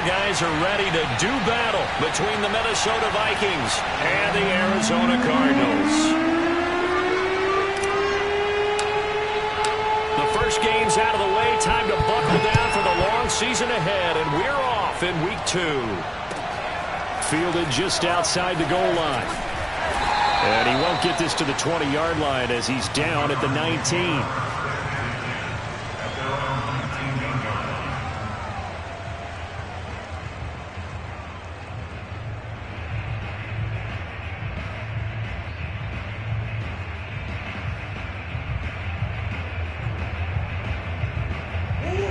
guys are ready to do battle between the Minnesota Vikings and the Arizona Cardinals. The first game's out of the way. Time to buckle down for the long season ahead, and we're off in week 2. Fielded just outside the goal line. And he won't get this to the 20-yard line as he's down at the 19.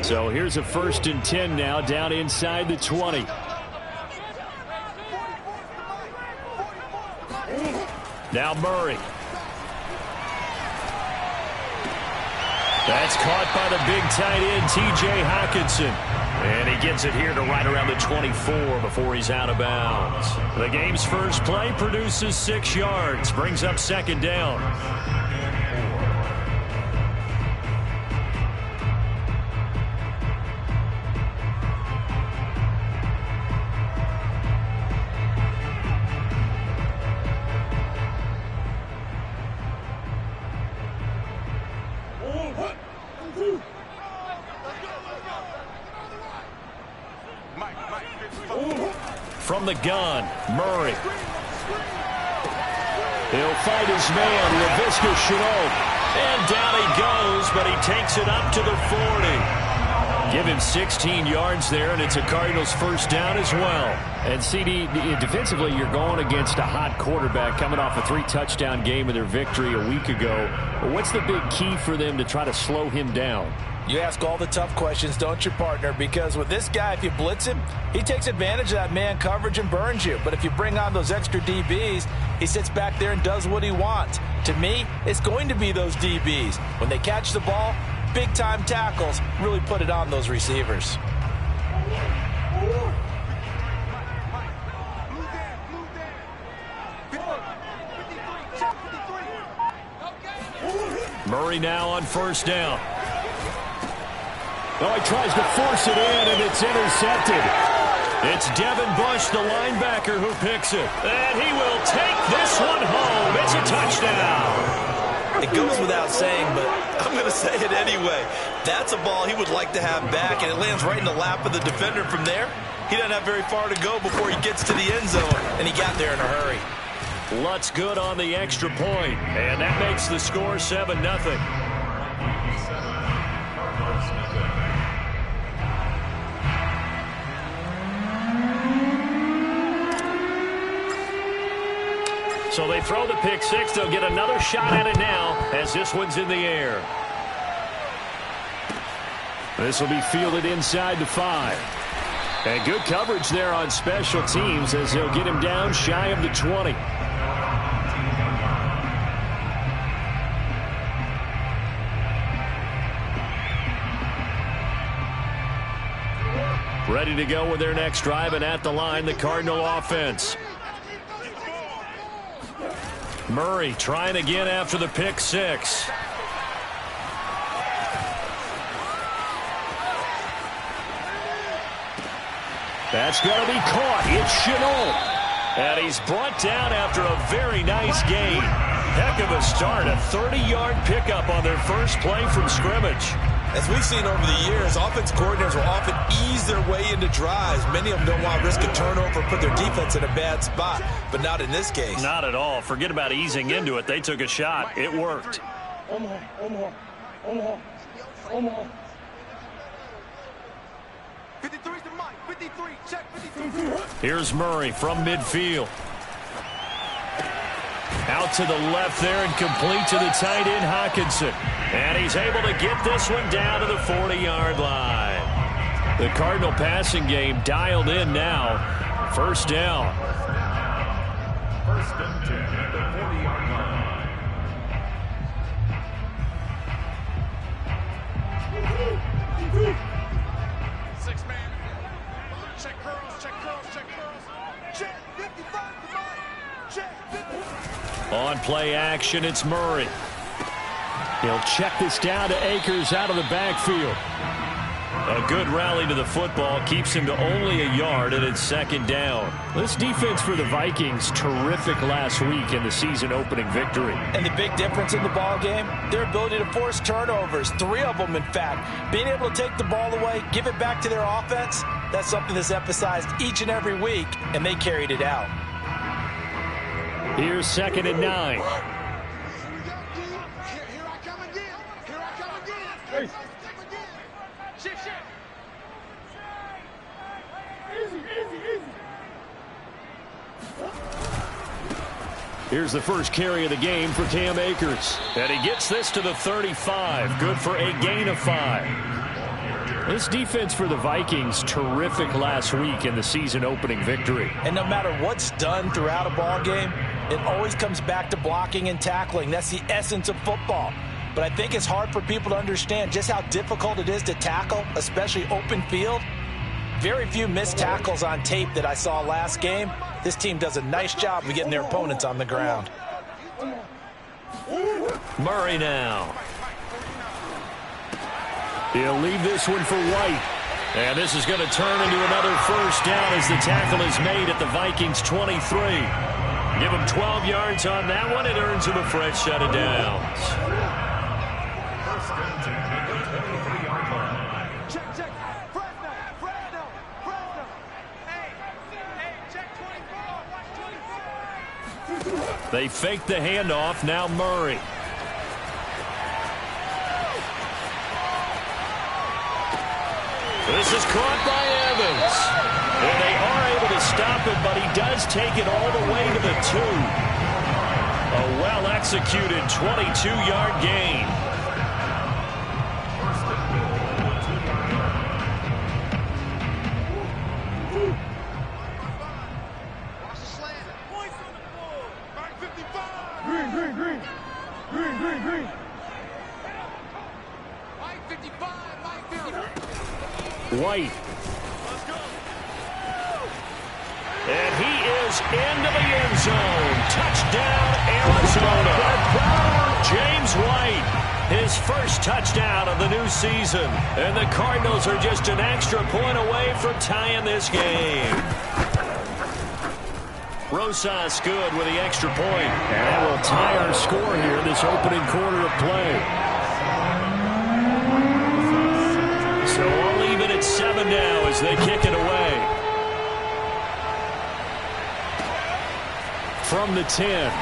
So here's a 1st and 10 now, down inside the 20. Now Murray. That's caught by the big tight end, T.J. Hockenson. And he gets it here to right around the 24 before he's out of bounds. The game's first play produces 6 yards, brings up 2nd down. From the gun, Murray. He'll fight his man, LaVisca Chenault. And down he goes, but he takes it up to the 40. Give him 16 yards there, and it's a Cardinals 1st down as well. And CD, defensively, you're going against a hot quarterback coming off a 3-touchdown game in their victory a week ago. What's the big key for them to try to slow him down? You ask all the tough questions, don't you, partner? Because with this guy, if you blitz him, he takes advantage of that man coverage and burns you. But if you bring on those extra DBs, he sits back there and does what he wants. To me, it's going to be those DBs. When they catch the ball, big-time tackles really put it on those receivers. Murray now on 1st down. Oh, he tries to force it in, and it's intercepted. It's Devin Bush, the linebacker, who picks it. And he will take this one home. It's a touchdown. It goes without saying, but I'm going to say it anyway. That's a ball he would like to have back, and it lands right in the lap of the defender from there. He doesn't have very far to go before he gets to the end zone, and he got there in a hurry. Lutz good on the extra point, and that makes the score 7-0. So they throw the pick 6. They'll get another shot at it now as this one's in the air. This will be fielded inside the 5. And good coverage there on special teams as they'll get him down shy of the 20. Ready to go with their next drive, and at the line, the Cardinal offense. Murray trying again after the pick 6. That's going to be caught. It's Chenault. And he's brought down after a very nice gain. Heck of a start. A 30-yard pickup on their first play from scrimmage. As we've seen over the years, offense coordinators will often ease their way into drives. Many of them don't want to risk a turnover, put their defense in a bad spot, but not in this case. Not at all. Forget about easing into it. They took a shot. It worked. Omaha. 53's the mic. 53. Check 53. Here's Murray from midfield. Out to the left there and complete to the tight end, Hockenson. And he's able to get this one down to the 40-yard line. The Cardinal passing game dialed in now. 1st down. 1st and 10 at the 40-yard line. Six-man. Check curls, check curls, check curls. Check 55 to mine. Check 50. On play action, it's Murray. He'll check this down to Akers out of the backfield. A good rally to the football keeps him to only a yard, and it's second down. This defense for the Vikings, terrific last week in the season-opening victory. And the big difference in the ball game, their ability to force turnovers, 3 of them, in fact. Being able to take the ball away, give it back to their offense, that's something that's emphasized each and every week, and they carried it out. Here's 2nd and 9. Here's the first carry of the game for Cam Akers. And he gets this to the 35. Good for a gain of 5. This defense for the Vikings, terrific last week in the season-opening victory. And no matter what's done throughout a ball game, it always comes back to blocking and tackling. That's the essence of football. But I think it's hard for people to understand just how difficult it is to tackle, especially open field. Very few missed tackles on tape that I saw last game. This team does a nice job of getting their opponents on the ground. Murray now. He'll leave this one for White. And this is going to turn into another first down as the tackle is made at the Vikings 23. Give him 12 yards on that one. It earns him a fresh set of downs. They fake the handoff. Now Murray. This is caught by Evans. And they are able to stop it, but he does take it all the way to the 2. A well-executed 22-yard gain. White. And he is into the end zone. Touchdown, Arizona. James White, his first touchdown of the new season. And the Cardinals are just an extra point away from tying this game. Rosas good with the extra point. And that will tie our score here in this opening quarter of play. So we'll leave it at 7 now as they kick it away. From the 10.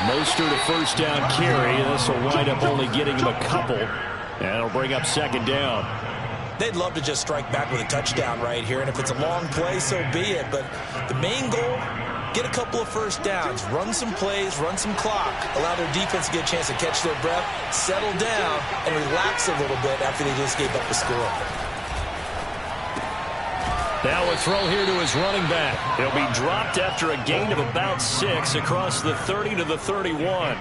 Mostert a first down carry. This will wind up only getting him a couple. And it'll bring up second down. They'd love to just strike back with a touchdown right here. And if it's a long play, so be it. But the main goal, get a couple of first downs. Run some plays, run some clock. Allow their defense to get a chance to catch their breath, settle down, and relax a little bit after they just gave up the score. Now a throw here to his running back. He'll be dropped after a gain of about 6 across the 30 to the 31.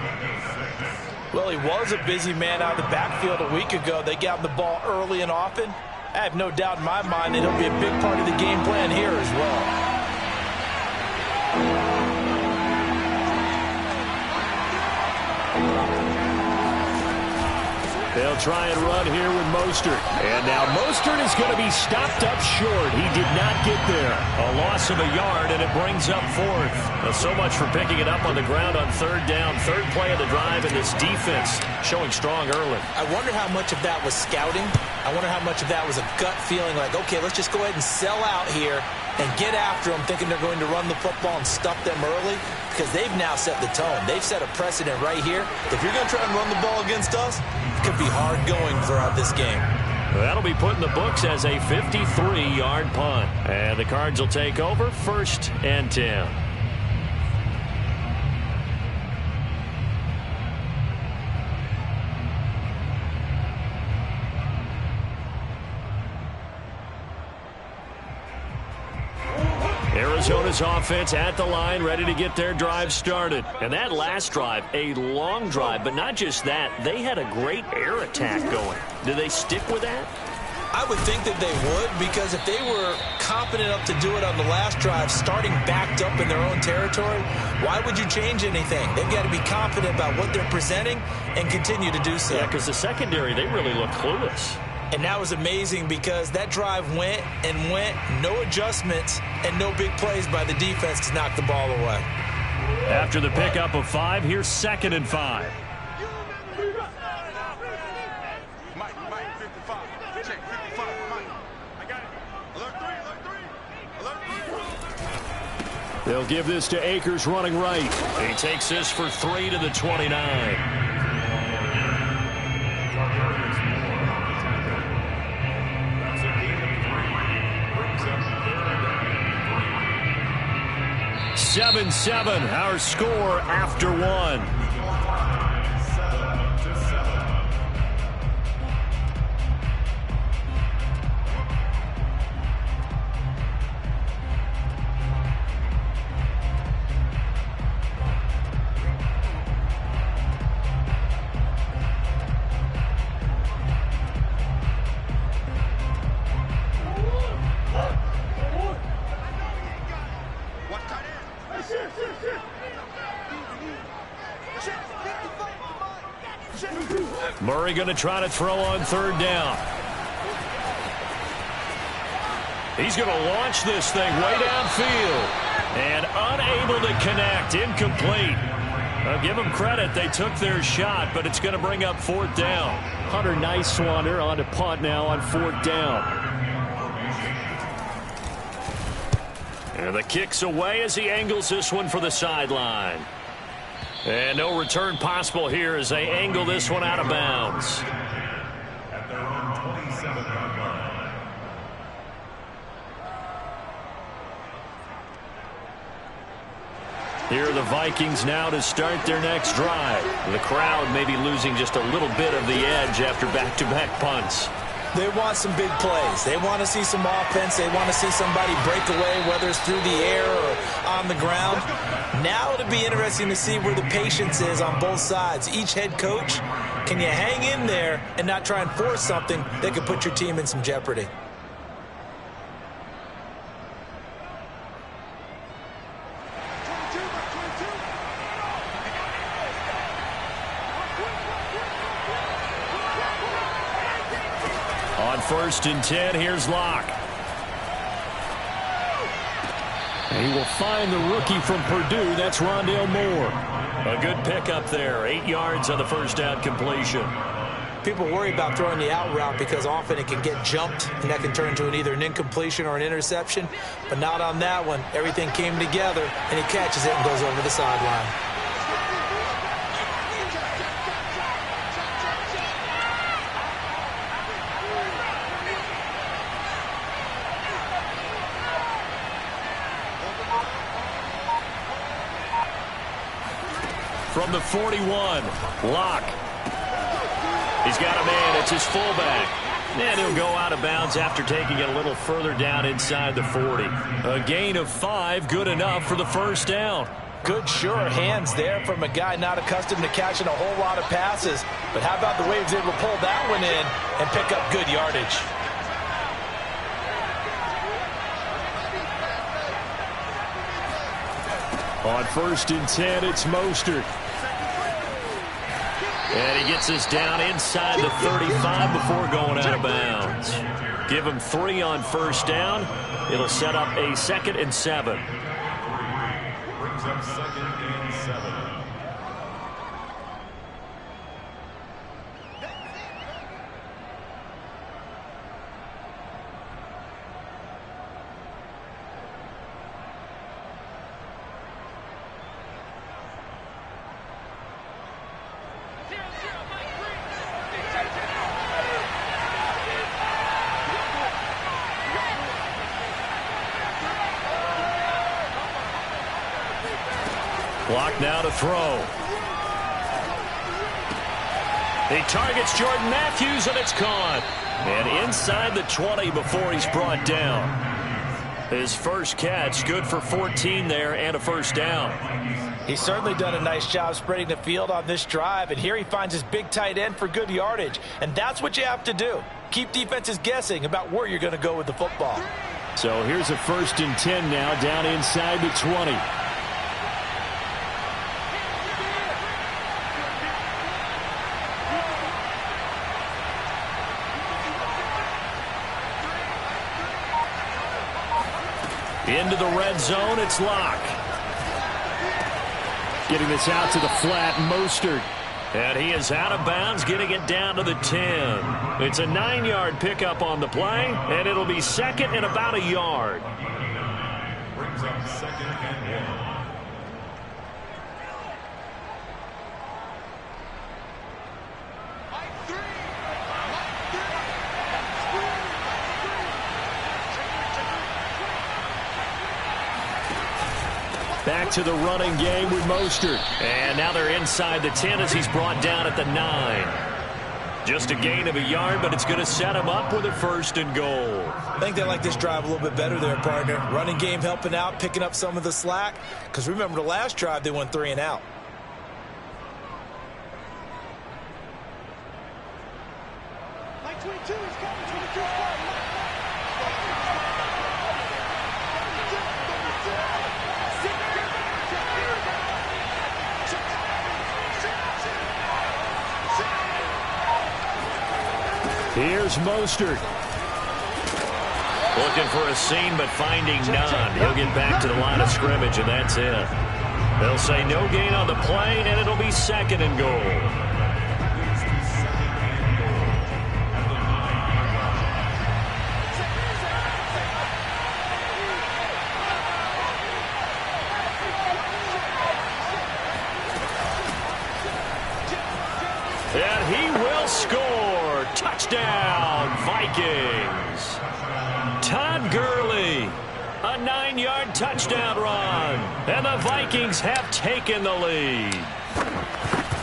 Well, he was a busy man out of the backfield a week ago. They got him the ball early and often. I have no doubt in my mind that he'll be a big part of the game plan here as well. They'll try and run here with Mostert. And now Mostert is going to be stopped up short. He did not get there. A loss of a yard, and it brings up 4th. So much for picking it up on the ground on 3rd down. 3rd play of the drive, and this defense showing strong early. I wonder how much of that was scouting. I wonder how much of that was a gut feeling like, okay, let's just go ahead and sell out here and get after them, thinking they're going to run the football and stuff them early, because they've now set the tone. They've set a precedent right here. If you're going to try and run the ball against us, it could be hard going throughout this game. That'll be put in the books as a 53-yard punt. And the Cards will take over 1st and 10. Arizona's offense at the line, ready to get their drive started. And that last drive, a long drive, but not just that. They had a great air attack going. Do they stick with that? I would think that they would, because if they were confident enough to do it on the last drive, starting backed up in their own territory, why would you change anything? They've got to be confident about what they're presenting and continue to do so. Yeah, because the secondary, they really look clueless. And that was amazing because that drive went and went, no adjustments and no big plays by the defense to knock the ball away. After the pickup of 5, here's 2nd and 5. Mike, 55. Check, 55, Mike. I got it. Alert 3, alert 3. They'll give this to Akers running right. He takes this for 3 to the 29. 7-7, our score after 1. Murray going to try to throw on 3rd down. He's going to launch this thing way downfield. And unable to connect. Incomplete. I'll give them credit. They took their shot, but it's going to bring up 4th down. Hunter Nicewander on a punt now on 4th down. And the kick's away as he angles this one for the sideline. And no return possible here as they angle this one out of bounds. At their own 27-yard line. Here are the Vikings now to start their next drive. The crowd may be losing just a little bit of the edge after back-to-back punts. They want some big plays. They want to see some offense. They want to see somebody break away, whether it's through the air or on the ground. Now it'll be interesting to see where the patience is on both sides. Each head coach, can you hang in there and not try and force something that could put your team in some jeopardy? On 1st and 10, here's Locke. And he will find the rookie from Purdue. That's Rondale Moore. A good pickup there. 8 yards on the 1st down completion. People worry about throwing the out route because often it can get jumped, and that can turn into either an incompletion or an interception. But not on that one. Everything came together, and he catches it and goes over the sideline. From the 41, Locke. He's got a man. It's his fullback. And he'll go out of bounds after taking it a little further down inside the 40. A gain of 5, good enough for the 1st down. Good, sure hands there from a guy not accustomed to catching a whole lot of passes. But how about the way he was able to pull that one in and pick up good yardage? On 1st and 10, it's Mostert. And he gets us down inside the 35 before going out of bounds. Give him 3 on 1st down. It'll set up a 2nd and 7. Brings up 2nd and 7. Clock now to throw. He targets Jordan Matthews, and it's caught. And inside the 20 before he's brought down. His first catch, good for 14 there and a first down. He's certainly done a nice job spreading the field on this drive, and here he finds his big tight end for good yardage. And that's what you have to do. Keep defenses guessing about where you're going to go with the football. So here's a 1st and 10 now, down inside the 20. Into the red zone, it's Locke. Getting this out to the flat, Mostert. And he is out of bounds, getting it down to the 10. It's a 9-yard pickup on the play, and it'll be 2nd and about a yard. Brings up 2nd and 1. Back to the running game with Mostert. And now they're inside the 10 as he's brought down at the 9. Just a gain of a yard, but it's going to set him up with a 1st and goal. I think they like this drive a little bit better there, partner. Running game helping out, picking up some of the slack. Because remember, the last drive, they went 3 and out. Like 22 is coming, 22 is coming. Here's Mostert. Looking for a seam, but finding none. He'll get back to the line of scrimmage, and that's it. They'll say no gain on the play, and it'll be 2nd and goal. And he will score. Touchdown, Vikings. Todd Gurley, a 9-yard touchdown run. And the Vikings have taken the lead.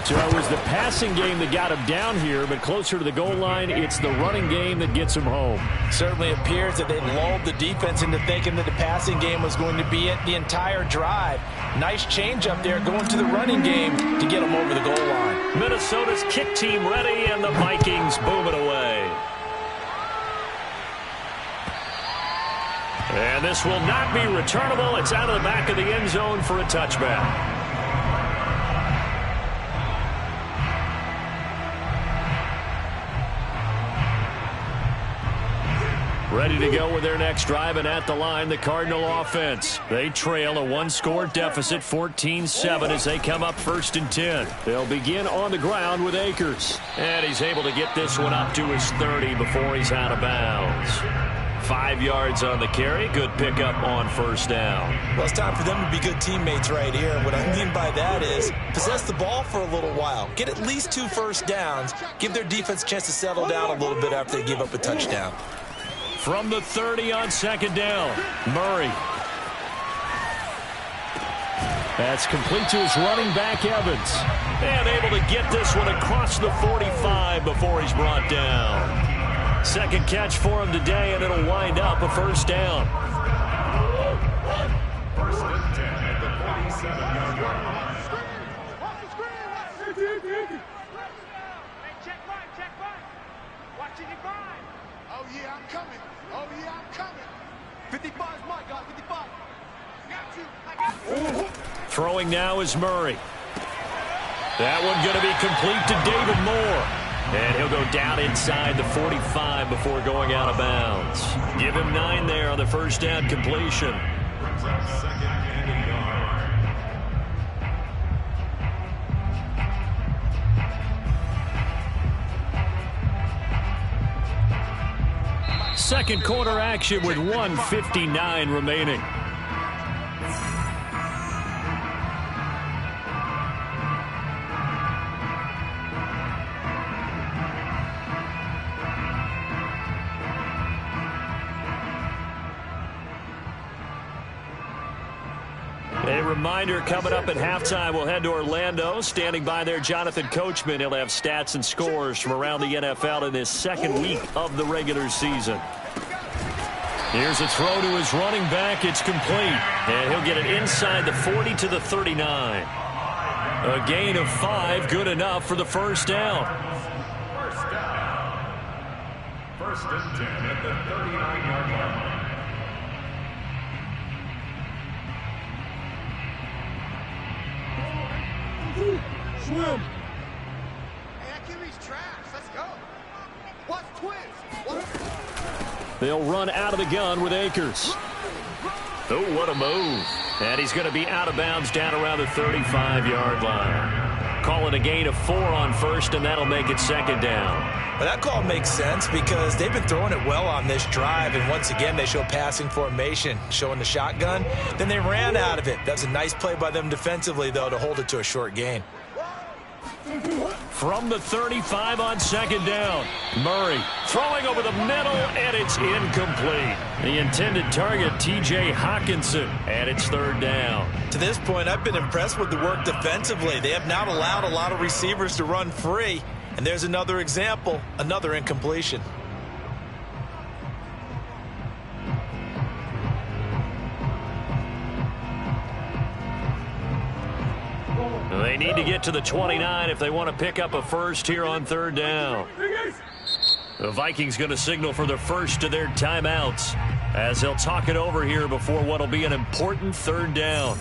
So it was the passing game that got him down here, but closer to the goal line, it's the running game that gets him home. Certainly appears that they lulled the defense into thinking that the passing game was going to be it the entire drive. Nice change up there going to the running game to get them over the goal line. Minnesota's kick team ready, and the Vikings boom it away. And this will not be returnable. It's out of the back of the end zone for a touchback. Ready to go with their next drive, and at the line, the Cardinal offense. They trail a 1-score deficit, 14-7, as they come up 1st and 10. They'll begin on the ground with Akers. And he's able to get this one up to his 30 before he's out of bounds. 5 yards on the carry. Good pickup on 1st down. Well, it's time for them to be good teammates right here. What I mean by that is possess the ball for a little while. Get at least 2 first downs. Give their defense a chance to settle down a little bit after they give up a touchdown. From the 30 on 2nd down, Murray. That's complete to his running back, Evans. And able to get this one across the 45 before he's brought down. Second catch for him today, and it'll wind up a 1st down. 1st and 10 at the 47-yard line. Check five. Watching it five. Oh, yeah, I'm coming. 55 is my guy, 55. Got you. Throwing now is Murray. That one going to be complete to David Moore. And he'll go down inside the 45 before going out of bounds. Give him 9 there on the 1st down completion. Brings up 2nd and a yard. Second quarter action with 1:59 remaining. A reminder, coming up at halftime, we'll head to Orlando. Standing by there, Jonathan Coachman. He'll have stats and scores from around the NFL in this 2nd week of the regular season. Here's a throw to his running back. It's complete. And he'll get it inside the 40 to the 39. A gain of 5, good enough for the first down. First down. First and 10 at the 39-yard line. Swim. Hey, that QB's trash. Let's go. Watch twins. They'll run out of the gun with Akers. Oh, what a move. And he's going to be out of bounds down around the 35-yard line. Call it a gain of 4 on first, and that'll make it second down. But that call makes sense because they've been throwing it well on this drive, and once again they show passing formation, showing the shotgun. Then they ran out of it. That was a nice play by them defensively, though, to hold it to a short gain. From the 35 on second down, Murray throwing over the middle, and it's incomplete. The intended target, T.J. Hawkinson, and it's third down. To this point, I've been impressed with the work defensively. They have not allowed a lot of receivers to run free, and there's another example, another incompletion. They need to get to the 29 if they want to pick up a first here on third down. The Vikings going to signal for the first of their timeouts as they'll talk it over here before what will be an important third down.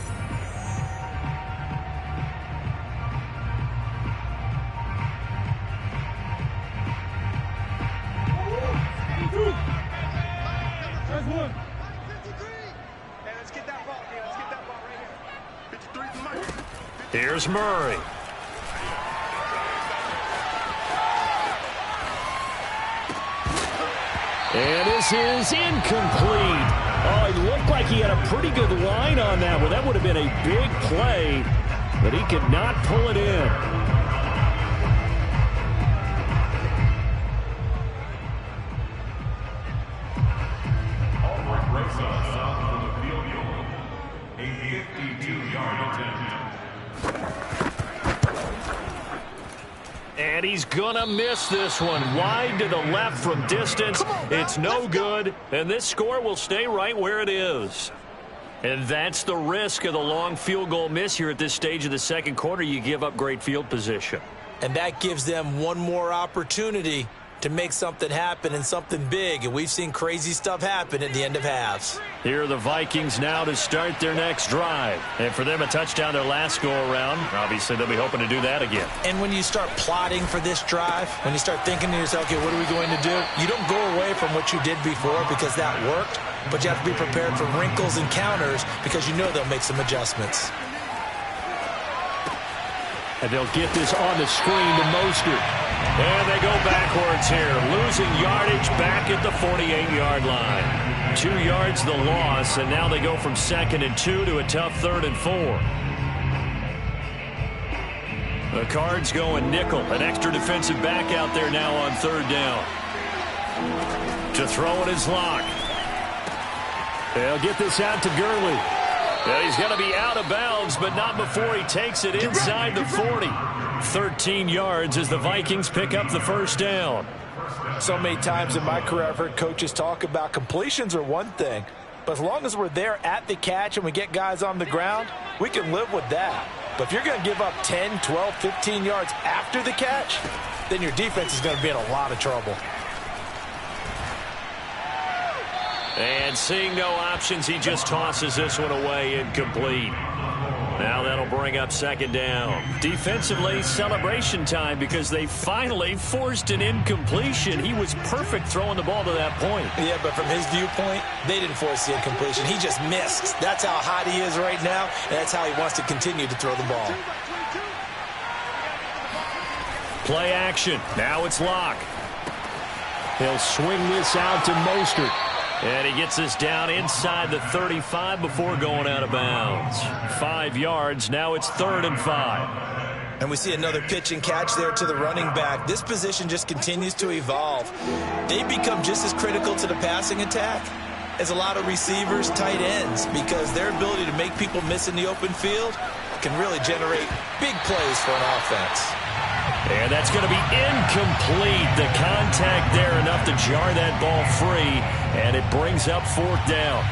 Here's Murray. And this is incomplete. Oh, it looked like he had a pretty good line on that one. That would have been a big play, but he could not pull it in. A 52-yard attempt. And he's gonna miss this one. Wide to the left from distance. It's no good, and this score will stay right where it is. And that's the risk of the long field goal miss here at this stage of the second quarter. You give up great field position. And that gives them one more opportunity to make something happen and something big. And we've seen crazy stuff happen at the end of halves. Here are the Vikings now to start their next drive. And for them, a touchdown their last go-around. Obviously, they'll be hoping to do that again. And when you start plotting for this drive, when you start thinking to yourself, okay, what are we going to do? You don't go away from what you did before because that worked, but you have to be prepared for wrinkles and counters because you know they'll make some adjustments. And they'll get this on the screen to Mostert. And they go backwards here, losing yardage back at the 48-yard line. 2 yards the loss, and now they go from 2nd and 2 to a tough 3rd and 4. The Cards going nickel, an extra defensive back out there now on 3rd down. To throw it is Locke. They'll get this out to Gurley. And he's going to be out of bounds, but not before he takes it inside the 40. 13 yards as the Vikings pick up the first down. So many times in my career I've heard coaches talk about completions are one thing, but as long as we're there at the catch and we get guys on the ground, we can live with that. But if you're going to give up 10, 12, 15 yards after the catch, then your defense is going to be in a lot of trouble. And seeing no options, he just tosses this one away, incomplete. Now that'll bring up 2nd down. Defensively, celebration time because they finally forced an incompletion. He was perfect throwing the ball to that point. Yeah, but from his viewpoint, they didn't force the incompletion. He just missed. That's how hot he is right now, and that's how he wants to continue to throw the ball. Play action. Now it's Locke. He'll swing this out to Mostert. And he gets this down inside the 35 before going out of bounds. 5 yards. Now it's 3rd and 5. And we see another pitch and catch there to the running back. This position just continues to evolve. They become just as critical to the passing attack as a lot of receivers, tight ends, because their ability to make people miss in the open field can really generate big plays for an offense. And that's going to be incomplete. The contact there enough to jar that ball free, and it brings up 4th down.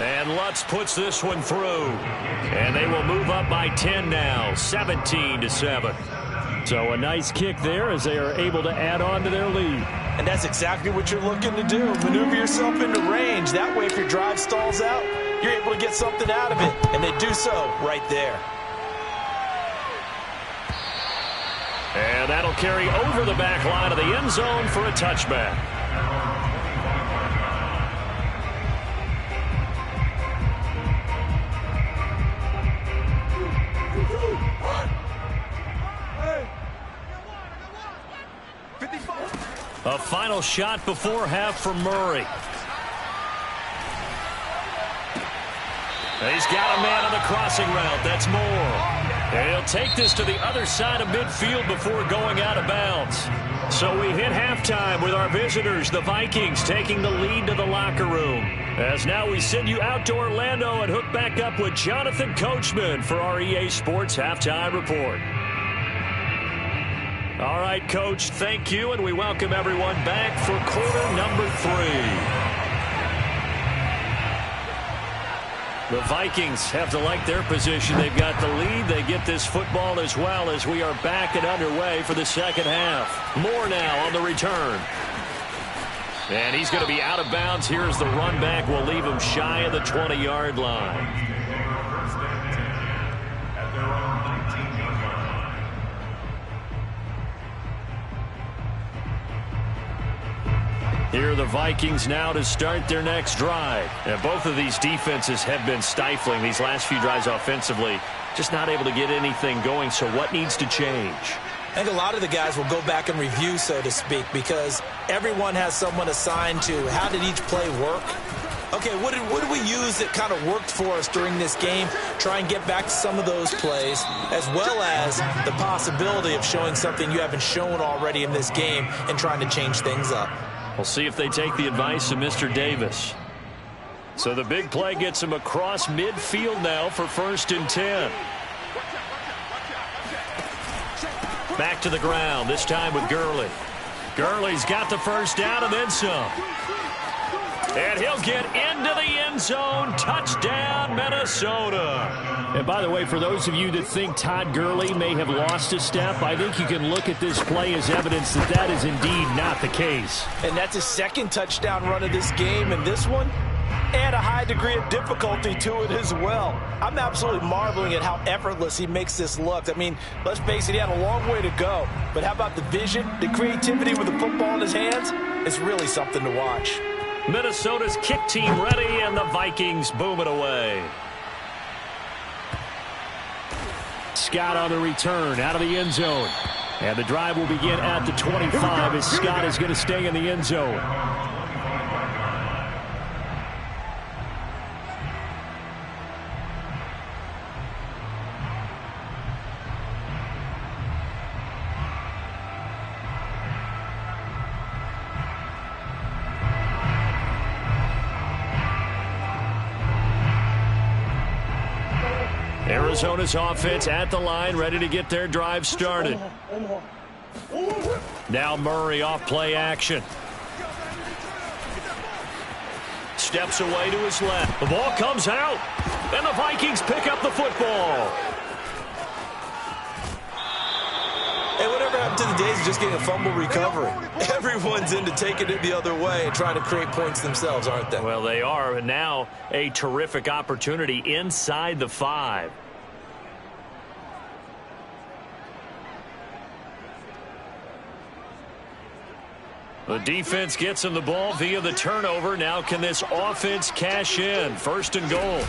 And Lutz puts this one through. And they will move up by 10 now, 17-7. So a nice kick there as they are able to add on to their lead. And that's exactly what you're looking to do. Maneuver yourself into range. That way, if your drive stalls out, you're able to get something out of it. And they do so right there. And that'll carry over the back line of the end zone for a touchback. A final shot before half from Murray. He's got a man on the crossing route. That's Moore. And he'll take this to the other side of midfield before going out of bounds. So we hit halftime with our visitors, the Vikings, taking the lead to the locker room. As now we send you out to Orlando and hook back up with Jonathan Coachman for our EA Sports Halftime Report. All right, Coach, thank you, and we welcome everyone back for quarter number 3. The Vikings have to like their position. They've got the lead. They get this football as well as we are back and underway for the second half. Moore now on the return. And he's going to be out of bounds. Here's the run back. We'll leave him shy of the 20-yard line. Here are the Vikings now to start their next drive. And both of these defenses have been stifling these last few drives offensively. Just not able to get anything going. So what needs to change? I think a lot of the guys will go back and review, so to speak, because everyone has someone assigned to how did each play work. Okay, what did we use that kind of worked for us during this game? Try and get back to some of those plays, as well as the possibility of showing something you haven't shown already in this game and trying to change things up. We'll see if they take the advice of Mr. Davis. So the big play gets him across midfield now for 1st and 10. Back to the ground, this time with Gurley. Gurley's got the first down and then some. And he'll get into the end zone. Touchdown, Minnesota. And by the way, for those of you that think Todd Gurley may have lost a step, I think you can look at this play as evidence that that is indeed not the case. And that's his 2nd touchdown run of this game, and this one, and a high degree of difficulty to it as well. I'm absolutely marveling at how effortless he makes this look. I mean, let's face it, he had a long way to go. But how about the vision, the creativity with the football in his hands? It's really something to watch. Minnesota's kick team ready, and the Vikings boom it away. Scott on the return out of the end zone. And the drive will begin at the 25 as Scott is going to stay in the end zone. Arizona's offense at the line, ready to get their drive started. Now Murray off play action. Steps away to his left. The ball comes out, and the Vikings pick up the football. Hey, whatever happened to the days of just getting a fumble recovery? Everyone's into taking it the other way and trying to create points themselves, aren't they? Well, they are, and now a terrific opportunity inside the 5. The defense gets him the ball via the turnover. Now can this offense cash in? 1st and goal.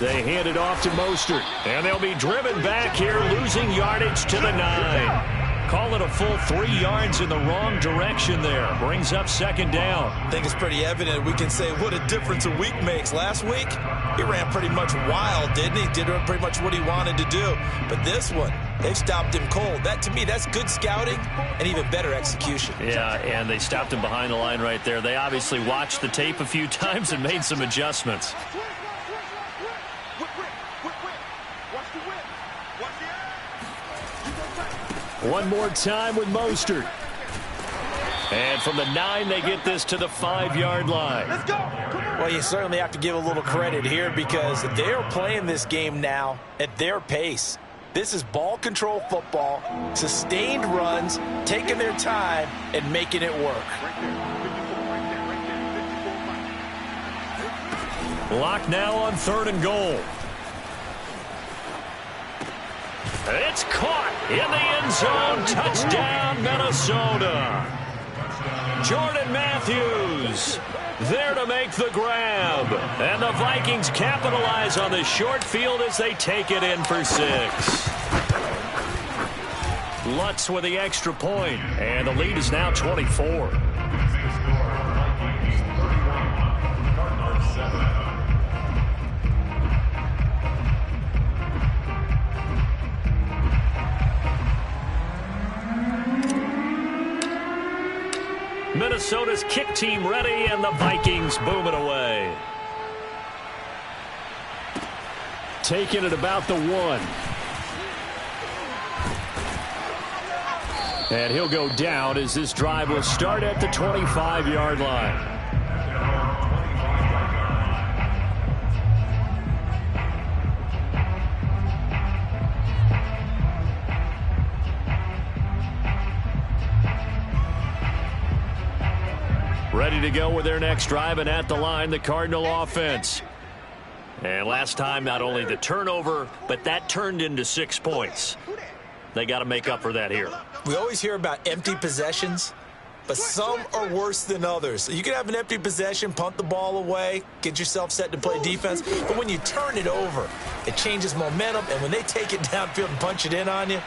They hand it off to Mostert. And they'll be driven back here, losing yardage to the 9. Call it a full 3 yards in the wrong direction there. Brings up 2nd down. I think it's pretty evident. We can say what a difference a week makes. Last week, He ran pretty much wild, didn't he? Did pretty much what he wanted to do. But this one, they've stopped him cold. That, to me, that's good scouting and even better execution. Yeah, and they stopped him behind the line right there. They obviously watched the tape a few times and made some adjustments. One more time with Mostert. And from the 9, they get this to the 5-yard line. Let's go. Well, you certainly have to give a little credit here because they're playing this game now at their pace. This is ball control football, sustained runs, taking their time and making it work. Lock now on 3rd and goal. It's caught in the end zone. Touchdown, Minnesota. Jordan Matthews there to make the grab. And the Vikings capitalize on the short field as they take it in for 6. Lutz with the extra point, and the lead is now 24. Minnesota's kick team ready, and the Vikings boom it away. Taking it about the 1. And he'll go down as this drive will start at the 25-yard line. Ready to go with their next drive, and at the line, the Cardinal offense. And last time, not only the turnover, but that turned into 6 points. They got to make up for that here. We always hear about empty possessions, but some are worse than others. You can have an empty possession, punt the ball away, get yourself set to play defense, but when you turn it over, it changes momentum, and when they take it downfield and punch it in on you,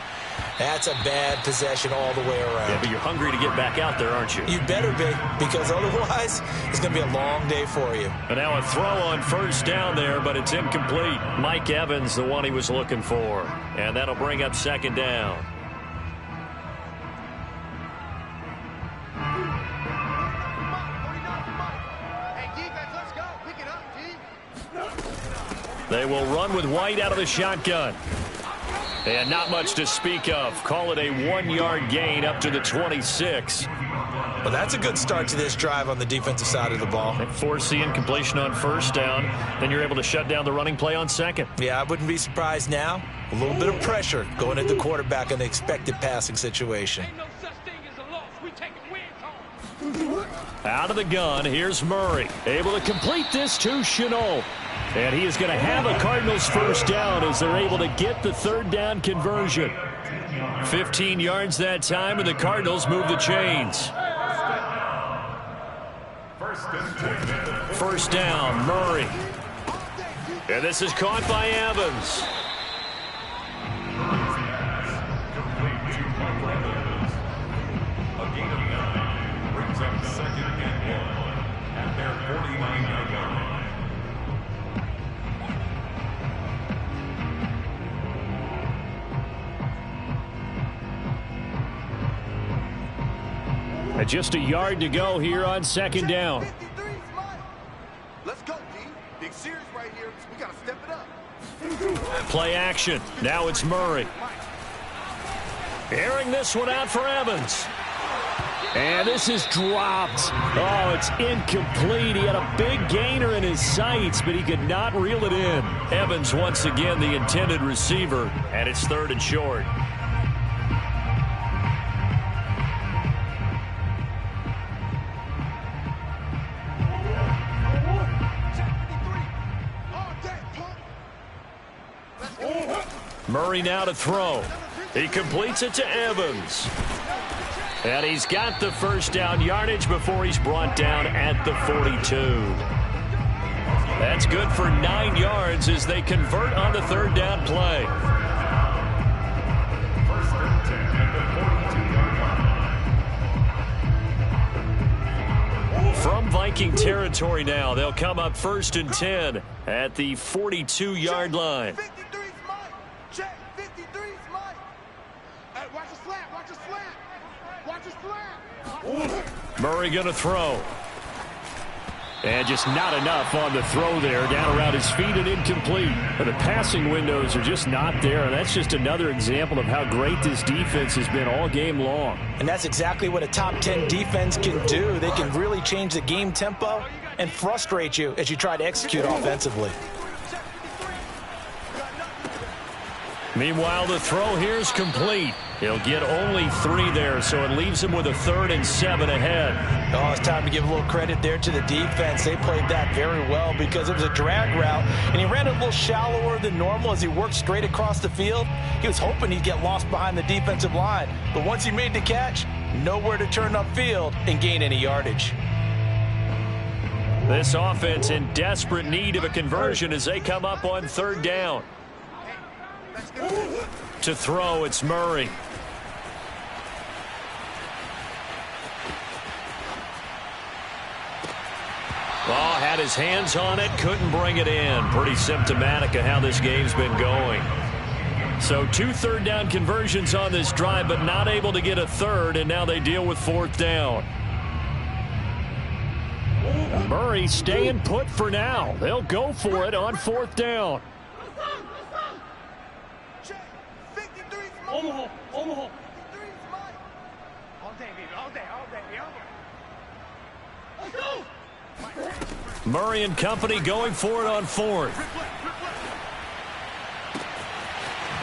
that's a bad possession all the way around. Yeah, but you're hungry to get back out there, aren't you? You better be, because otherwise it's going to be a long day for you. And now a throw on 1st down there, but it's incomplete. Mike Evans, the one he was looking for. And that'll bring up 2nd down. They will run with White out of the shotgun. And not much to speak of. Call it a 1-yard gain up to the 26. Well, that's a good start to this drive on the defensive side of the ball. Force the incompletion on 1st down. Then you're able to shut down the running play on 2nd. Yeah, I wouldn't be surprised now. A little bit of pressure going at the quarterback in the expected passing situation. Ain't no such thing as a loss. We take a win home. Out of the gun, here's Murray. Able to complete this to Shenault. And he is going to have a Cardinals 1st down as they're able to get the 3rd down conversion. 15 yards that time, and the Cardinals move the chains. 1st down, Murray. And this is caught by Evans. A gain of 9 brings up 2nd and 1 at their 49-yard line. And just a yard to go here on 2nd down. Let's go, D. Big series right here. We got to step it up. Play action. Now it's Murray. Airing this one out for Evans. And this is dropped. Oh, it's incomplete. He had a big gainer in his sights, but he could not reel it in. Evans once again the intended receiver, and it's 3rd and short. Murray now to throw. He completes it to Evans. And he's got the 1st down yardage before he's brought down at the 42. That's good for 9 yards as they convert on the 3rd down play. 1st and 10 at the 42-yard line. From Vikings taking territory now. They'll come up 1st and 10 at the 42-yard line. 53's Mike. Check. 53's Mike. Hey, watch the slant. Watch the slant. Watch the slant. Murray going to throw. And just not enough on the throw there. Down around his feet and incomplete. And the passing windows are just not there. And that's just another example of how great this defense has been all game long. And that's exactly what a top 10 defense can do. They can really change the game tempo and frustrate you as you try to execute offensively. Meanwhile, the throw here is complete. He'll get only 3 there, so it leaves him with a 3rd and 7 ahead. Oh, it's time to give a little credit there to the defense. They played that very well because it was a drag route, and he ran a little shallower than normal as he worked straight across the field. He was hoping he'd get lost behind the defensive line, but once he made the catch, nowhere to turn upfield and gain any yardage. This offense in desperate need of a conversion as they come up on 3rd down. To throw, it's Murray. Oh, had his hands on it, couldn't bring it in. Pretty symptomatic of how this game's been going. So 2 3rd down conversions on this drive, but not able to get a 3rd, and now they deal with 4th down. Murray staying put for now. They'll go for it on 4th down. Check. 53's Mike. Omaha. 53's Mike. All day, baby. All day. All day. All day. Let's go. Murray and company going for it on 4th.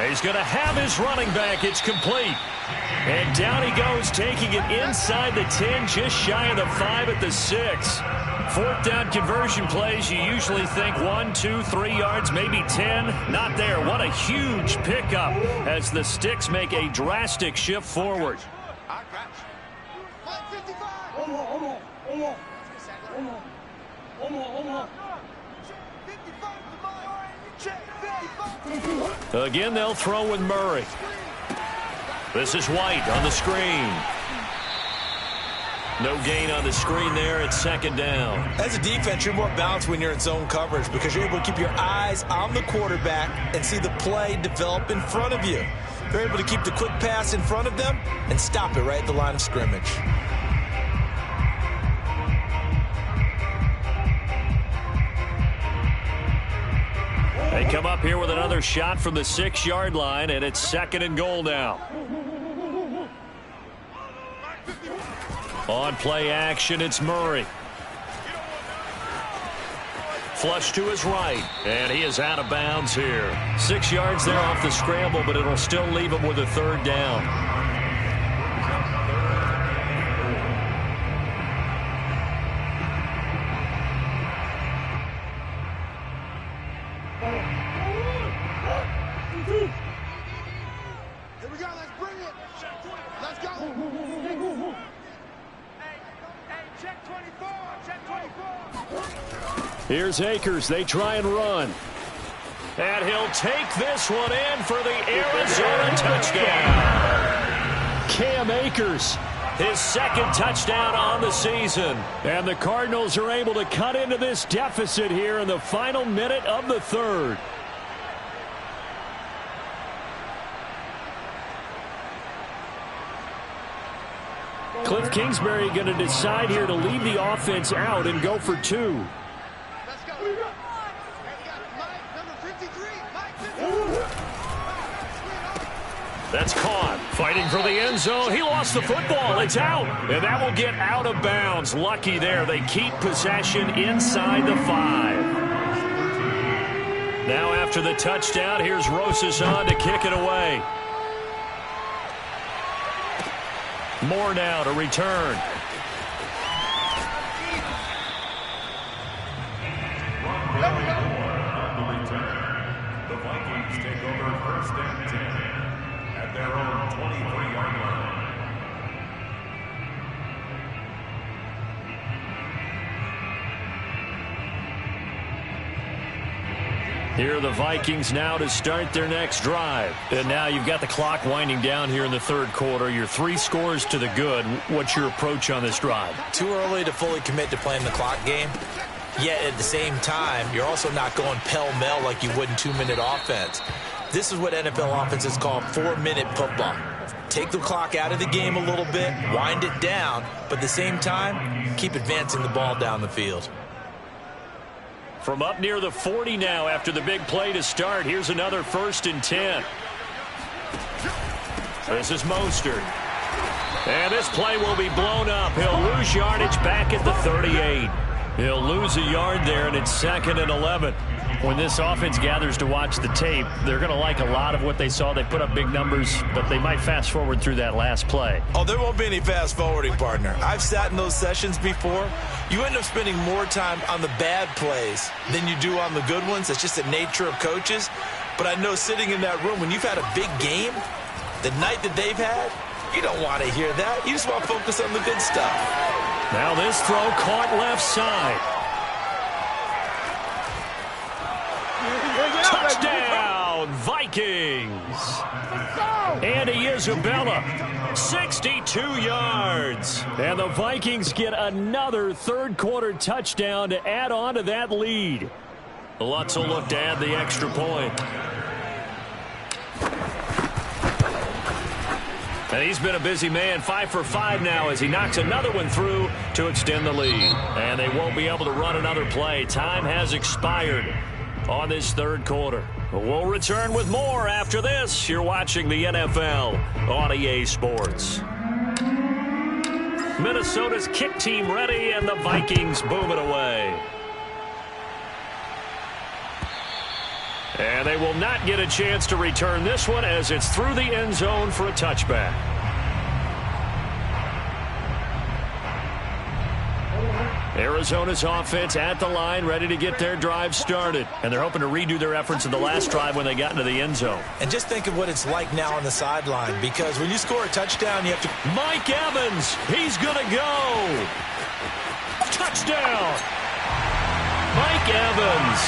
He's going to have his running back. It's complete. And down he goes, taking it inside the 10, just shy of the 5 at the 6. 4th down conversion plays, you usually think 1, 2, 3 yards, maybe 10. Not there. What a huge pickup as the Sticks make a drastic shift forward. I got you. 55. Omaha. 55. Again, they'll throw with Murray. This is White on the screen. No gain on the screen there. It's 2nd down. As a defense, you're more balanced when you're in zone coverage because you're able to keep your eyes on the quarterback and see the play develop in front of you. They're able to keep the quick pass in front of them and stop it right at the line of scrimmage. They come up here with another shot from the 6-yard line, and it's 2nd and goal now. On play action, it's Murray. Flush to his right, and he is out of bounds here. 6 yards there off the scramble, but it'll still leave him with a 3rd down. Here's Akers. They try and run. And he'll take this one in for the Arizona touchdown. Cam Akers, his 2nd touchdown on the season. And the Cardinals are able to cut into this deficit here in the final minute of the 3rd. Cliff Kingsbury going to decide here to leave the offense out and go for 2. That's caught. Fighting for the end zone. He lost the football. It's out. And that will get out of bounds. Lucky there. They keep possession inside the 5. Now after the touchdown, here's Rosas on to kick it away. Moore now to return. The Vikings take over 1st and 10 at their own 23-yard line. Here are the Vikings now to start their next drive. And now you've got the clock winding down here in the third quarter. You're 3 scores to the good. What's your approach on this drive? Too early to fully commit to playing the clock game. Yet at the same time, you're also not going pell-mell like you would in 2-minute offense. This is what NFL offenses call 4-minute football. Take the clock out of the game a little bit, wind it down, but at the same time, keep advancing the ball down the field. From up near the 40 now after the big play to start, here's another 1st and 10. This is Mostert. And this play will be blown up. He'll lose yardage back at the 38. He'll lose a yard there, and it's 2nd and 11. When this offense gathers to watch the tape, they're going to like a lot of what they saw. They put up big numbers, but they might fast forward through that last play. Oh, there won't be any fast forwarding, partner. I've sat in those sessions before. You end up spending more time on the bad plays than you do on the good ones. It's just the nature of coaches. But I know sitting in that room, when you've had a big game, the night that they've had, you don't want to hear that. You just want to focus on the good stuff. Now this throw caught left side. Touchdown, Vikings. Andy Isabella, 62 yards. And the Vikings get another third-quarter touchdown to add on to that lead. Lots of look to add the extra point. And he's been a busy man, 5 for 5 now as he knocks another one through to extend the lead. And they won't be able to run another play. Time has expired on this third quarter. We'll return with more after this. You're watching the NFL on EA Sports. Minnesota's kick team ready, and the Vikings boom it away. And they will not get a chance to return this one as it's through the end zone for a touchback. Arizona's offense at the line, ready to get their drive started. And they're hoping to redo their efforts in the last drive when they got into the end zone. And just think of what it's like now on the sideline, because when you score a touchdown, you have to... Mike Evans, he's going to go. Touchdown. Mike Evans,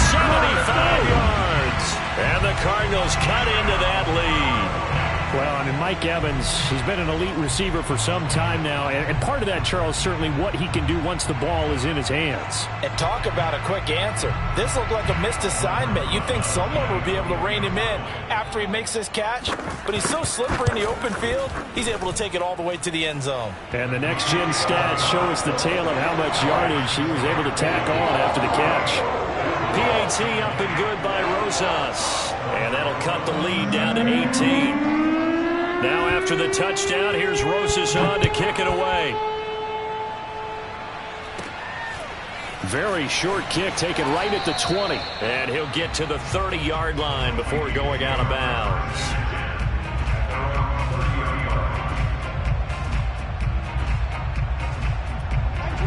75 yards. And the Cardinals cut into that lead. Well, I mean, Mike Evans, he's been an elite receiver for some time now. And part of that, Charles, certainly what he can do once the ball is in his hands. And talk about a quick answer. This looked like a missed assignment. You'd think someone would be able to rein him in after he makes this catch. But he's so slippery in the open field, he's able to take it all the way to the end zone. And the next-gen stats show us the tale of how much yardage he was able to tack on after the catch. PAT up and good by Rosas. And that'll cut the lead down to 18. Now after the touchdown, here's Rosas on to kick it away. Very short kick taken right at the 20. And he'll get to the 30-yard line before going out of bounds.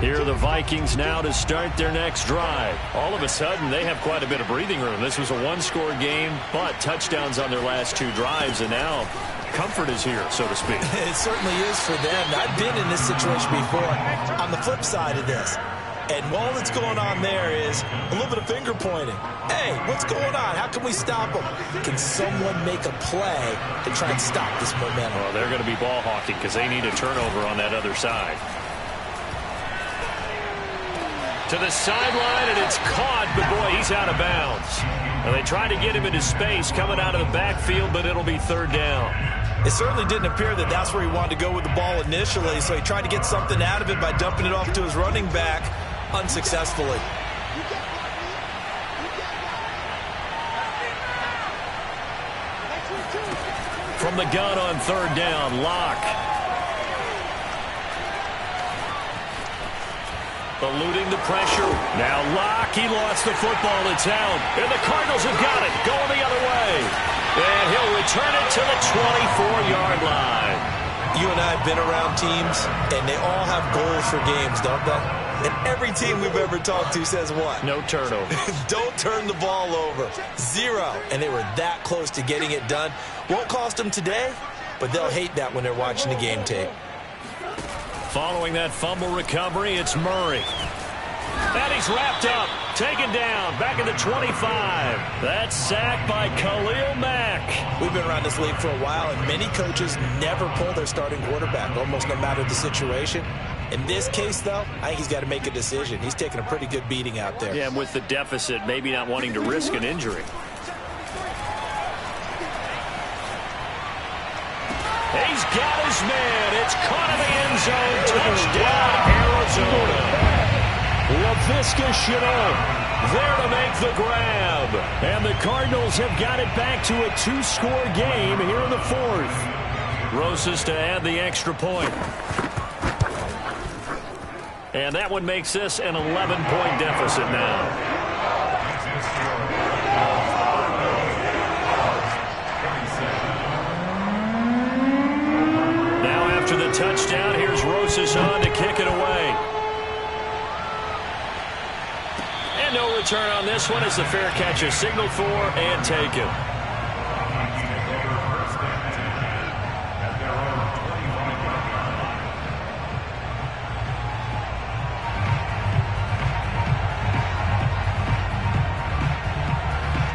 Here are the Vikings now to start their next drive. All of a sudden, they have quite a bit of breathing room. This was a one-score game, but touchdowns on their last 2 drives, and now comfort is here, so to speak. It certainly is for them. I've been in this situation before on the flip side of this. And all that's going on there is a little bit of finger pointing. Hey, what's going on? How can we stop them? Can someone make a play to try and stop this momentum? Well, they're going to be ball hawking because they need a turnover on that other side. To the sideline, and it's caught, but boy, he's out of bounds. Well, they tried to get him into space coming out of the backfield, but it'll be third down. It certainly didn't appear that that's where he wanted to go with the ball initially, so he tried to get something out of it by dumping it off to his running back unsuccessfully. From the gun on third down, Locke. Eluding the pressure. Now Locke, he lost the football. It's out. And the Cardinals have got it. Going the other way. And he'll return it to the 24-yard line. You and I have been around teams, and they all have goals for games, don't they? And every team we've ever talked to says what? No turnover. Don't turn the ball over. 0. And they were that close to getting it done. Won't cost them today, but they'll hate that when they're watching the game tape. Following that fumble recovery, it's Murray. And he's wrapped up. Taken down, back at the 25. That's sacked by Khalil Mack. We've been around this league for a while, and many coaches never pull their starting quarterback, almost no matter the situation. In this case, though, I think he's got to make a decision. He's taking a pretty good beating out there. Yeah, and with the deficit, maybe not wanting to risk an injury. He's got his man. It's caught in the end zone. Touchdown, Arizona. Laviska Shenault there to make the grab. And the Cardinals have got it back to a 2-score game here in the fourth. Rosas to add the extra point. And that one makes this an 11-point deficit now. After the touchdown, here's Rosas on to kick it away. And no return on this one as the fair catch is signaled for and taken.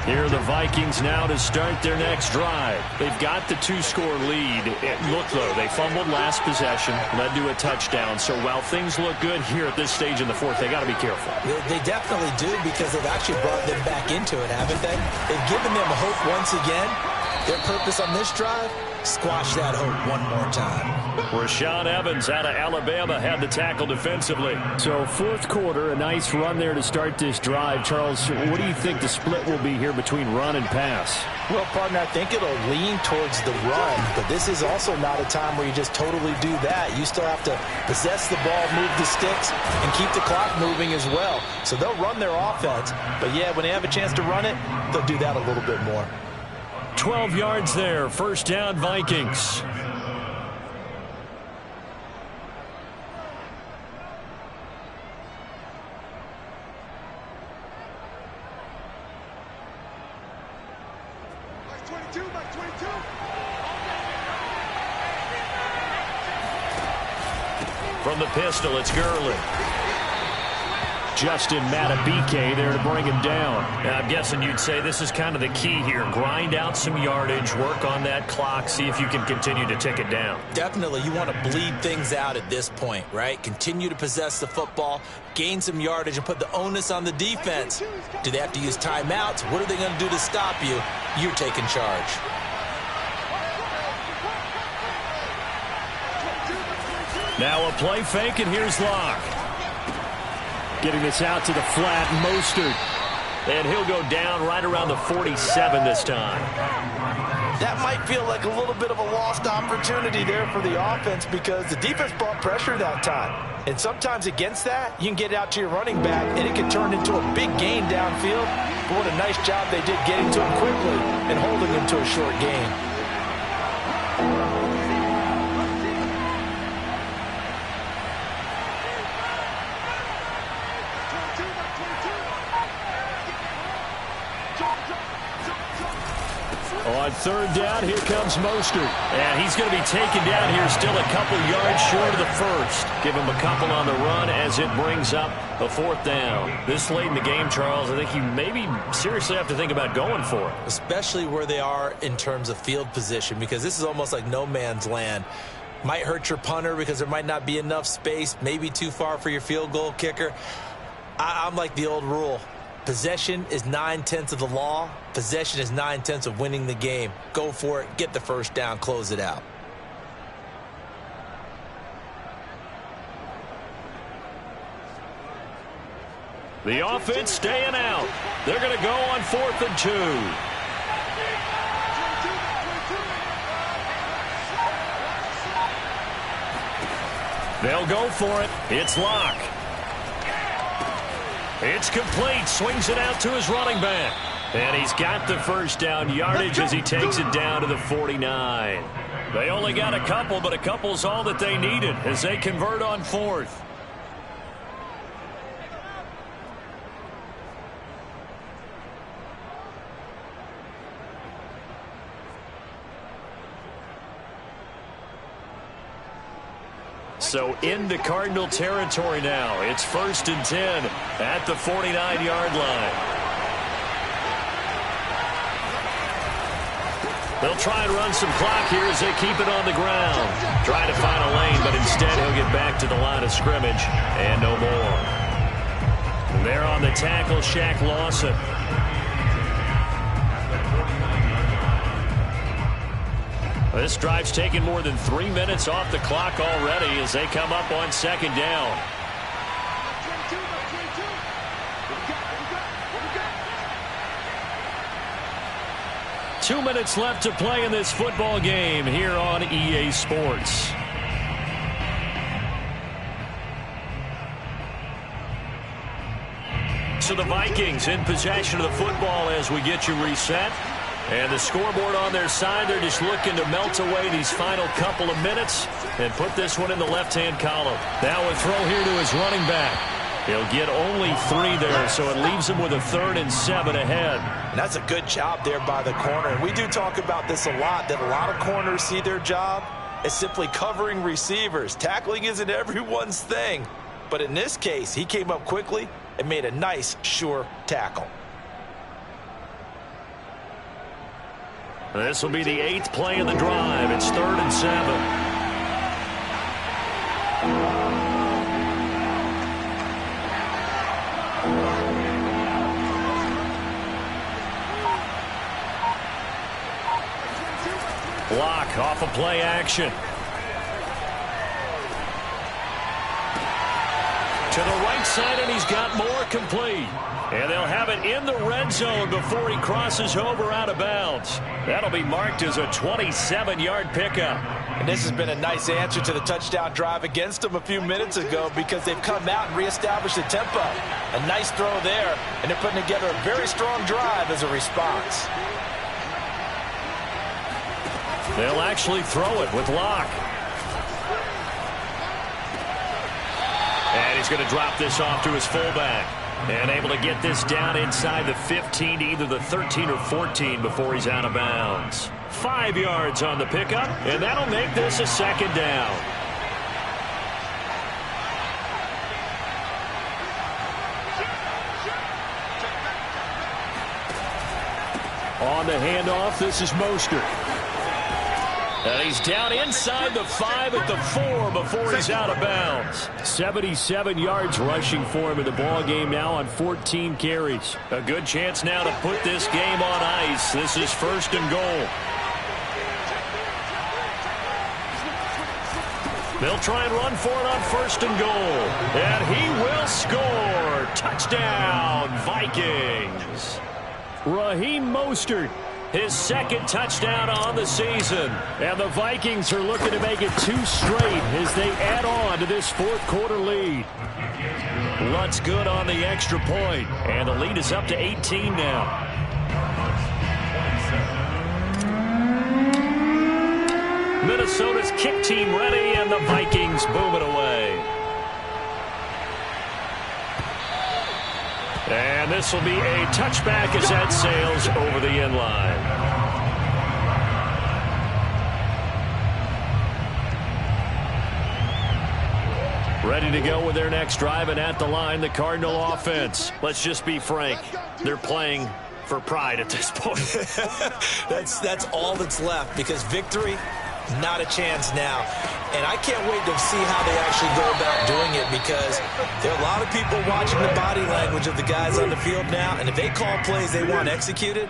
Here are the Vikings now to start their next drive. They've got the 2-score lead. Look, though, they fumbled last possession, led to a touchdown. So while things look good here at this stage in the fourth, they got to be careful. They definitely do, because they've actually brought them back into it, haven't they? They've given them hope once again. Their purpose on this drive, squash that hope one more time. Rashaan Evans out of Alabama had the tackle defensively. So fourth quarter, a nice run there to start this drive. Charles, what do you think the split will be here between run and pass? Well, partner, I think it'll lean towards the run, but this is also not a time where you just totally do that. You still have to possess the ball, move the sticks, and keep the clock moving as well. So they'll run their offense, but yeah, when they have a chance to run it, they'll do that a little bit more. 12 yards there, first down Vikings. From the pistol, it's Gurley. Justin Matabike there to bring him down. And I'm guessing you'd say this is kind of the key here. Grind out some yardage, work on that clock, see if you can continue to tick it down. Definitely, you want to bleed things out at this point, right? Continue to possess the football, gain some yardage, and put the onus on the defense. Do they have to use timeouts? What are they going to do to stop you? You're taking charge. Now a play fake, and here's Locke. Getting this out to the flat, Mostert. And he'll go down right around the 47 this time. That might feel like a little bit of a lost opportunity there for the offense, because the defense brought pressure that time. And sometimes against that, you can get out to your running back, and it can turn into a big gain downfield. But what a nice job they did getting to him quickly and holding him to a short gain. On third down, here comes Mostert. And he's going to be taken down here, still a couple yards short of the first. Give him a couple on the run as it brings up a fourth down. This late in the game, Charles, I think you maybe seriously have to think about going for it. Especially where they are in terms of field position, because this is almost like no man's land. Might hurt your punter because there might not be enough space, maybe too far for your field goal kicker. I'm like the old rule. Possession is 9/10 of the law. Possession is 9/10 of winning the game. Go for it. Get the first down. Close it out. The offense staying out. They're going to go on 4th and 2. They'll go for it. It's Locke. It's complete. Swings it out to his running back. And he's got the first down yardage as he takes it down to the 49. They only got a couple, but a couple's all that they needed as they convert on 4th. So into Cardinal territory now. It's 1st and 10 at the 49-yard line. They'll try and run some clock here as they keep it on the ground. Trying to find a lane, but instead he'll get back to the line of scrimmage and no more. There on the tackle, Shaq Lawson. This drive's taken more than 3 minutes off the clock already as they come up on 2nd down. Two minutes left to play in this football game here on EA Sports. So the Vikings in possession of the football as we get you reset. And the scoreboard on their side, they're just looking to melt away these final couple of minutes and put this one in the left-hand column. Now a throw here to his running back. He'll get only 3 there, so it leaves him with a 3rd and 7 ahead. And that's a good job there by the corner. And we do talk about this a lot, that a lot of corners see their job as simply covering receivers. Tackling isn't everyone's thing. But in this case, he came up quickly and made a nice, sure tackle. This will be the 8th play in the drive. It's 3rd and 7. Block off of play action. To the right side, and he's got more complete. And they'll have it in the red zone before he crosses over out of bounds. That'll be marked as a 27-yard pickup. And this has been a nice answer to the touchdown drive against them a few minutes ago because they've come out and reestablished the tempo. A nice throw there, and they're putting together a very strong drive as a response. They'll actually throw it with Locke. And he's going to drop this off to his fullback. And able to get this down inside the 15 to either the 13 or 14 before he's out of bounds. 5 yards on the pickup, and that'll make this a 2nd down. On the handoff, this is Mostert. And he's down inside the 5 at the 4 before he's out of bounds. 77 yards rushing for him in the ball game now on 14 carries. A good chance now to put this game on ice. This is 1st and goal. They'll try and run for it on 1st and goal. And he will score. Touchdown, Vikings. Raheem Mostert. His 2nd touchdown on the season. And the Vikings are looking to make it 2 straight as they add on to this 4th quarter lead. Lutz good on the extra point. And the lead is up to 18 now. Minnesota's kick team ready, and the Vikings boom it away. And this will be a touchback as that sails over the end line. Ready to go with their next drive, and at the line, the Cardinal offense. Let's just be frank. They're playing for pride at this point. That's all that's left because victory, not a chance now. And I can't wait to see how they actually go about doing it because there are a lot of people watching the body language of the guys on the field now. And if they call plays they want executed,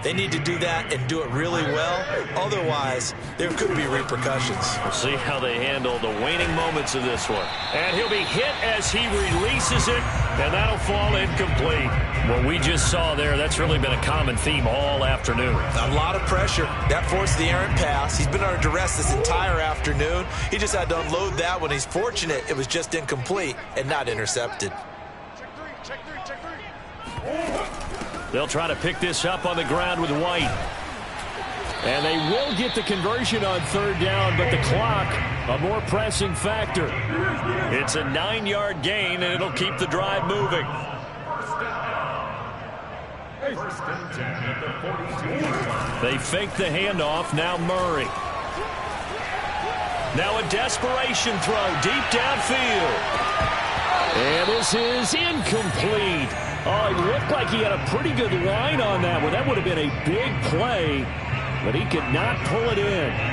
they need to do that and do it really well. Otherwise, there could be repercussions. We'll see how they handle the waning moments of this one. And he'll be hit as he releases it, and that'll fall incomplete. What we just saw there, that's really been a common theme all afternoon. A lot of pressure. That forced the errant pass. He's been under duress this entire afternoon. He just had to unload that one. He's fortunate it was just incomplete and not intercepted. Check three. They'll try to pick this up on the ground with White. And they will get the conversion on 3rd down, but the clock, a more pressing factor. It's a 9-yard gain, and it'll keep the drive moving. They fake the handoff. Now Murray. Now a desperation throw deep downfield. And this is incomplete. Oh, it looked like he had a pretty good line on that one. That would have been a big play, but he could not pull it in.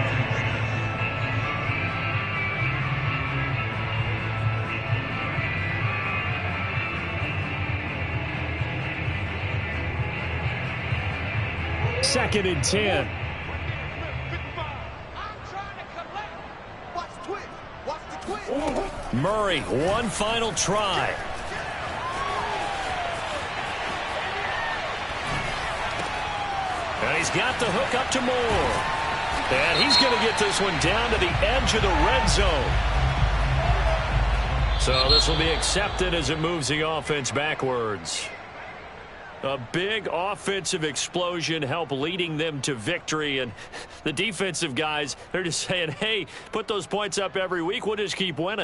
Second and 10. Murray, one final try. And he's got the hook up to Moore. And he's going to get this one down to the edge of the red zone. So this will be accepted as it moves the offense backwards. A big offensive explosion helped leading them to victory. And the defensive guys, they're just saying, hey, put those points up every week. We'll just keep winning.